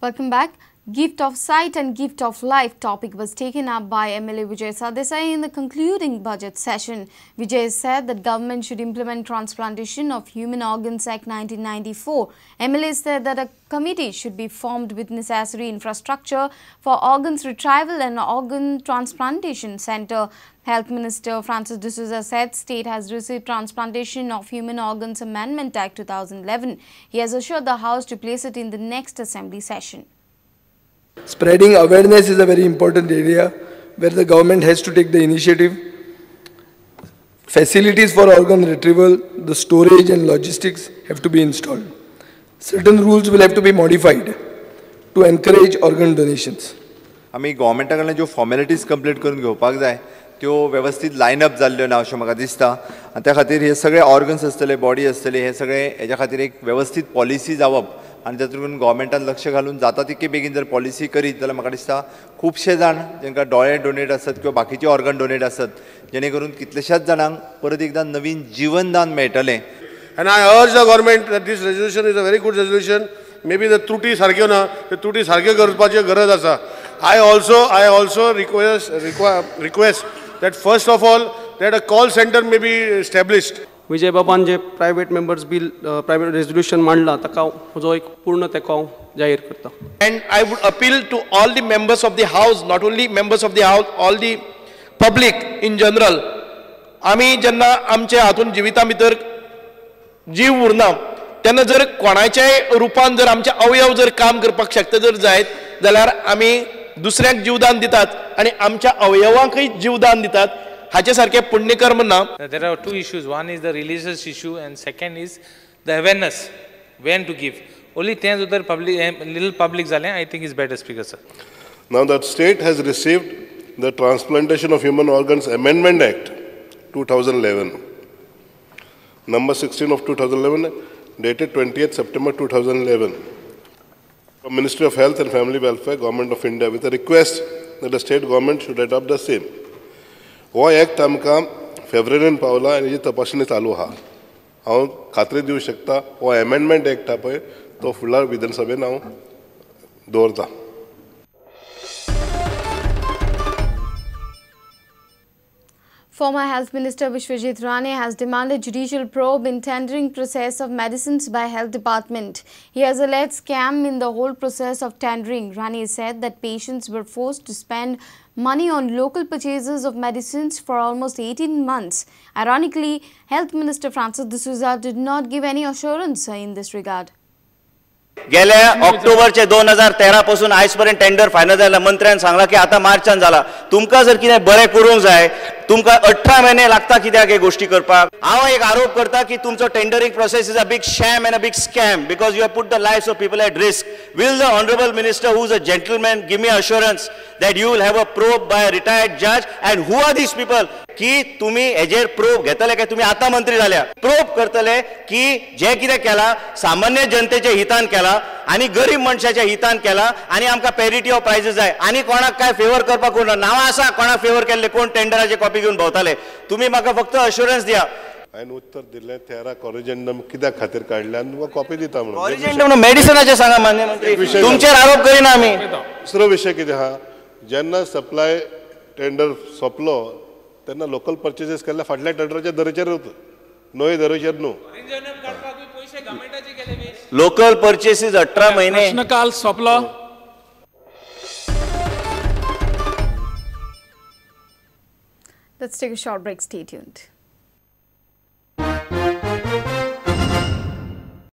Welcome back. Gift of sight and gift of life topic was taken up by MLA Vijay Sardesai in the concluding budget session. Vijay said that government should implement Transplantation of Human Organs Act 1994. MLA said that a committee should be formed with necessary infrastructure for organs retrieval and organ transplantation center. Health Minister Francis D'Souza said state has received Transplantation of Human Organs Amendment Act 2011. He has assured the House to place it in the next assembly session. Spreading awareness is a very important area where the government has to take the initiative. Facilities for organ retrieval, the storage and logistics have to be installed. Certain rules will have to be modified to encourage organ donations. आम्ही गव्हर्मेंटाकडल्यान ज्यो formalities complete करून घेवपाक जाय त्यो व्यवस्थित लायनअप जाल्ल्यो ना अशें म्हाका दिसता आनी त्या खातीर हे सगळे ऑर्गन्स आसतले बॉडी आसतली हे सगळे हेच्या खातीर एक व्यवस्थित पॉलिसी जावप आनी तातूंत गव्हर्मेंटान लक्ष घालून जाता तितके बेगीन जर पॉलिसी करीत जाल्यार म्हाका दिसता खुबशे जाण जांकां दोळे डोनेट आसत किंवा बाकीचे ऑर्गन डोनेट आसत जेणे करून कितलेशाच जाणांक परत एकदा नवीन जीवनदान मेळटलें. And I urge the government that this resolution is a very good resolution. Maybe the त्रुटी सारक्यो ना ते त्रुटी सारक्यो करपाची गरज आसा. I also request that first of all that a call center may be established. Vijay बाबान जे private members bill private resolution मांडला ताका म्हजो एक पूर्ण तेंको जाहीर करता. And I would appeal to all the members of the house, not only members of the house, all the public in general. आमी जेन्ना आमचे हातून जिविता भितर जीव उरना तेन्ना जर कोणाच्याय रुपान जर आमचे अवयव जर काम करपाक शकता जर जायत जाल्यार आमी दुसऱ्याक जीवदान दितात आनी आमच्या अवयवांकय जीवदान दितात. हाचे सारखे पुण्यकर्म ना. There are two issues. One is the religious issue and second is the awareness when to give. Only then other public little public zale I think is better speaker sir. Now that state has received the Transplantation of Human Organs Amendment Act 2011, number 16 of 2011, dated 20th September 2011, from Ministry of Health and Family Welfare, Government of India, with a request that the state government should adopt the same. हो act आमकां फेब्रुवारीन पावला आनी hazy तपासणी चालू आहा. हांव खात्री दिवंक शकता हो अमेंडमेंट एक्ट आहा पळय तो फुडल्या विधानसभेन हांव दवरतां. Former Health Minister Vishwajit Rane has demanded judicial probe in tendering process of medicines by Health Department. He has alleged scam in the whole process of tendering. Rane said that patients were forced to spend money on local purchases of medicines for almost 18 months. Ironically, Health Minister Francis D'Souza did not give any assurance in this regard. गेल्या ऑक्टोबरचे 2013 पासून आयज पर्यंत tender final जाला. मंत्र्यान सांगला की आता मार्चान जाला. तुमकां जर कितें बरें करूंक जाय तुमकां 18 महिने लागता कित्याक हे गोष्टी करपाक. हांव एक आरोप करता की तुमचो tendering process is a big sham and a big scam because you have put the lives of people at risk. Will the honourable minister who is a gentleman give me assurance that you will have a probe by a retired judge and who are these people की तुम्ही हेजेर probe घेतले काय तुम्ही आता मंत्री झाल्या probe करतले की जे कितें केला सामान्य जनतेच्या हितान केला आणि गरीब मनशाच्या हितान केला आणि आमकां पॅरिटी ऑफ प्राइजेस जाय आणि कोणाक काय फेवर करपाक कोण नांवां आसा कोणाक फेवर केल्ले कोण टेंडराचे कॉपी घेवन भोंवताले. तुम्ही म्हाका फक्त अश्युरन्स दिया. हांवें उत्तर दिल्लें 13 कॉरिजेंडम कित्या खातीर काडले आनी तुमकां कॉपी दिता म्हणून. कॉरिजेंडम मेडिसिनाचे सांगा मान्य मंत्री तुमचेर आरोप करिना आमी. दुसरो विशय कितें आहा जेन्ना सप्लाय टेंडर सोंपलो तेन्ना लोकल परचेसीस केल्ल्या फाटल्या टेंडराच्या दरेचेर नवे दरेचेर न्हू. लोकल परचेसीस 18 महिने प्रश्नकाल सोंपलो. Let's take a short break. Stay tuned.